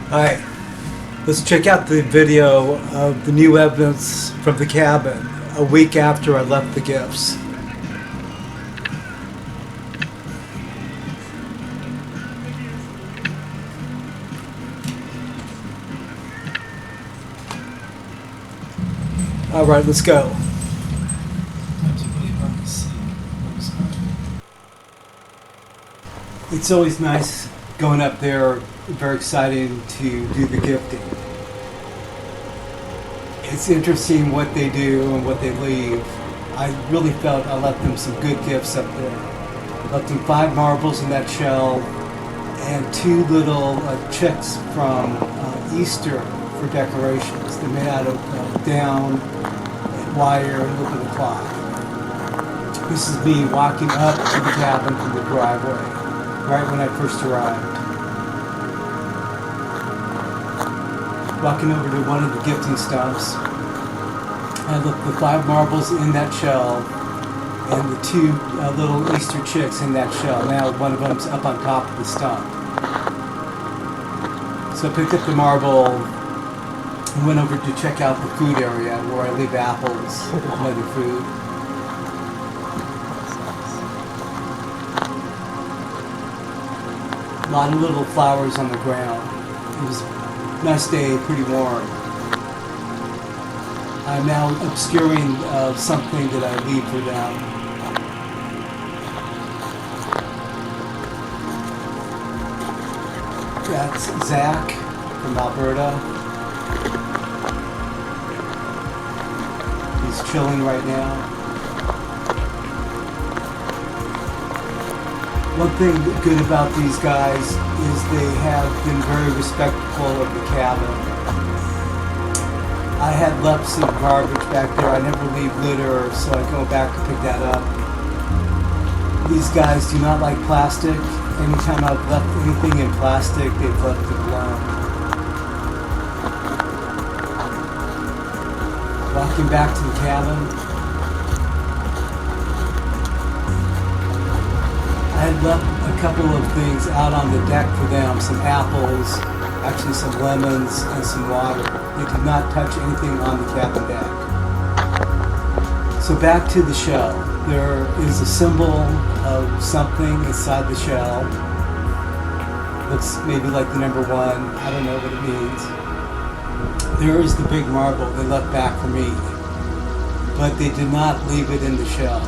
Hi, let's check out the video of the new evidence from the cabin a week after I left the gifts. Alright, let's go. It's always nice going up there, very exciting to do the gifting. It's interesting what they do and what they leave. I really felt I left them some good gifts up there. Left them 5 marbles in that shell and 2 little chicks from Easter for decorations. They're made out of down, and wire, and a little bit of cloth. This is me walking up to the cabin from the driveway, right when I first arrived. Walking over to one of the gifting stumps. I looked the 5 marbles in that shell and the 2 little Easter chicks in that shell. Now one of them's up on top of the stump. So I picked up the marble and went over to check out the food area where I leave apples and other food. A lot of little flowers on the ground. It was a nice day, pretty warm. I'm now obscuring something that I leave for them. That's Zach from Alberta. He's chilling right now. One thing good about these guys is they have been very respectful of the cabin. I had left some garbage back there. I never leave litter, so I go back to pick that up. These guys do not like plastic. Anytime I've left anything in plastic, they've left it alone. Walking back to the cabin. I had left a couple of things out on the deck for them, some apples, actually some lemons, and some water. They did not touch anything on the cabin deck. So back to the shell. There is a symbol of something inside the shell. Looks maybe like the number 1. I don't know what it means. There is the big marble they left back for me, but they did not leave it in the shell.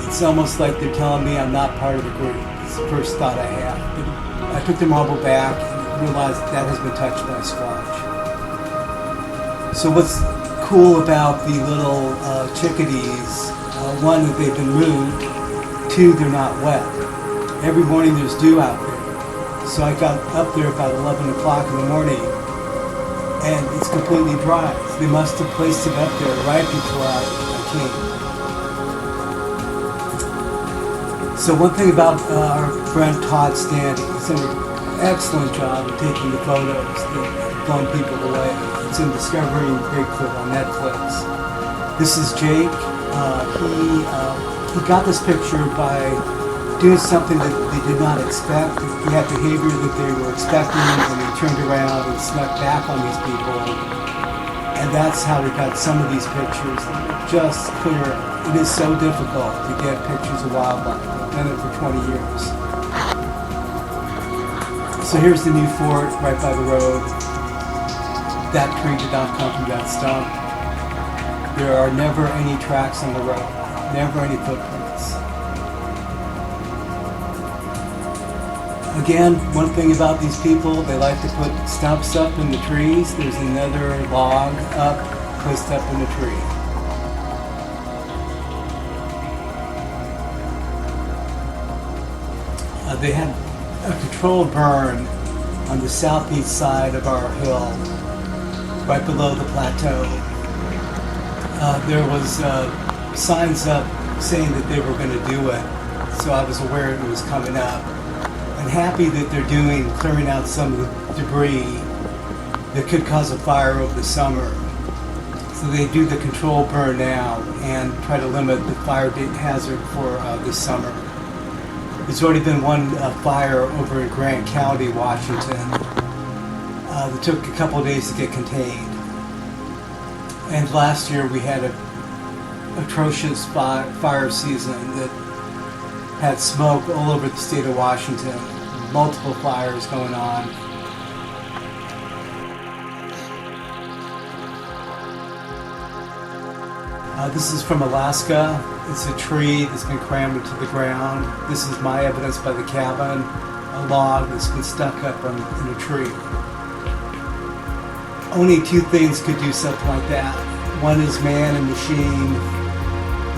It's almost like they're telling me I'm not part of the group. It's the first thought I had. But I took the marble back and realized that has been touched by a squatch. So what's cool about the little chickadees, 1, that they've been moved, 2, they're not wet. Every morning there's dew out there. So I got up there about 11 o'clock in the morning and it's completely dry. So they must have placed it up there right before I came. So one thing about our friend Todd Standing, he's done an excellent job of taking the photos that blown people away. It's in Discovering Bigfoot on Netflix. This is Jake. He got this picture by doing something that they did not expect. He had behavior that they were expecting, and he turned around and snuck back on these people. And that's how we got some of these pictures. Just clear. It is so difficult to get pictures of wildlife. I've done it for 20 years. So here's the new fort right by the road. That tree did not come from that stump. There are never any tracks on the road. Never any footprints. Again, one thing about these people, they like to put stumps up in the trees. There's another log up, placed up in the tree. They had a controlled burn on the southeast side of our hill, right below the plateau. There was signs up saying that they were going to do it, so I was aware it was coming up. I'm happy that they're clearing out some of the debris that could cause a fire over the summer. So they do the controlled burn now and try to limit the fire hazard for this summer. There's already been one fire over in Grant County, Washington. That took a couple of days to get contained. And last year we had a atrocious fire season that had smoke all over the state of Washington. Multiple fires going on. This is from Alaska. It's a tree that's been crammed into the ground. This is my evidence by the cabin. A log that's been stuck up in a tree. Only two things could do something like that. One is man and machine.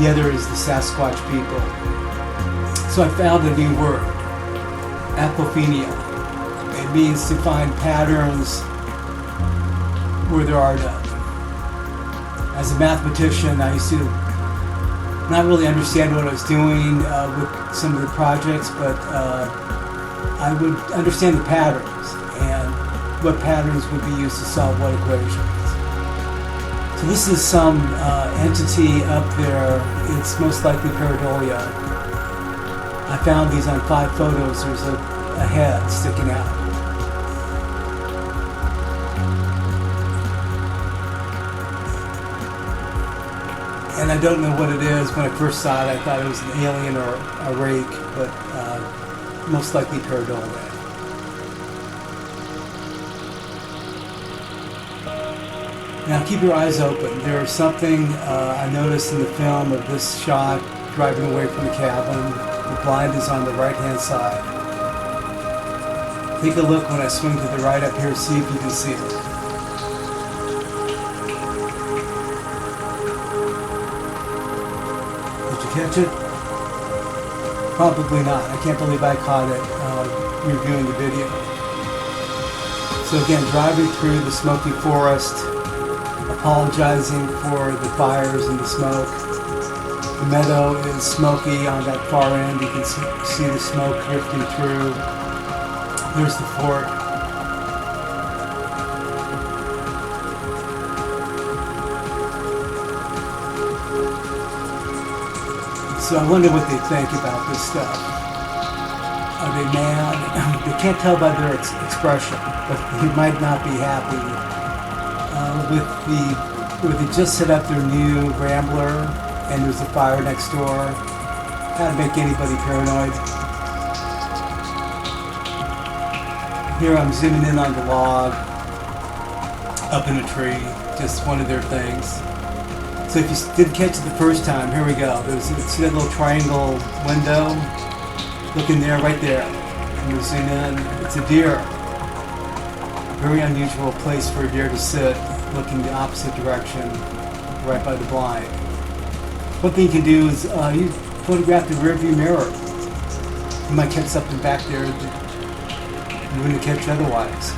The other is the Sasquatch people. So I found a new word. Apophenia. It means to find patterns where there are none. As a mathematician, I used to not really understand what I was doing with some of the projects, but I would understand the patterns and what patterns would be used to solve what equations. So this is some entity up there. It's most likely pareidolia. I found these on 5 photos. There's a head sticking out. And I don't know what it is. When I first saw it, I thought it was an alien or a rake, but most likely pareidolia. Now keep your eyes open. There's something I noticed in the film of this shot driving away from the cabin. The blind is on the right-hand side. Take a look when I swing to the right up here, see if you can see it. Catch it? Probably not. I can't believe I caught it reviewing the video. So again, driving through the smoky forest, apologizing for the fires and the smoke. The meadow is smoky on that far end. You can see the smoke drifting through. There's the fort. So I wonder what they think about this stuff. Are they mad? They can't tell by their expression, but they might not be happy. Where they just set up their new Rambler and there's a fire next door. That'd make anybody paranoid. Here I'm zooming in on the log, up in a tree, just one of their things. So if you didn't catch it the first time, here we go. See that little triangle window? Look in there, right there. And we zoom in. It's a deer. Very unusual place for a deer to sit, looking the opposite direction, right by the blind. One thing you can do is you photograph the rearview mirror. You might catch something back there that you wouldn't catch otherwise.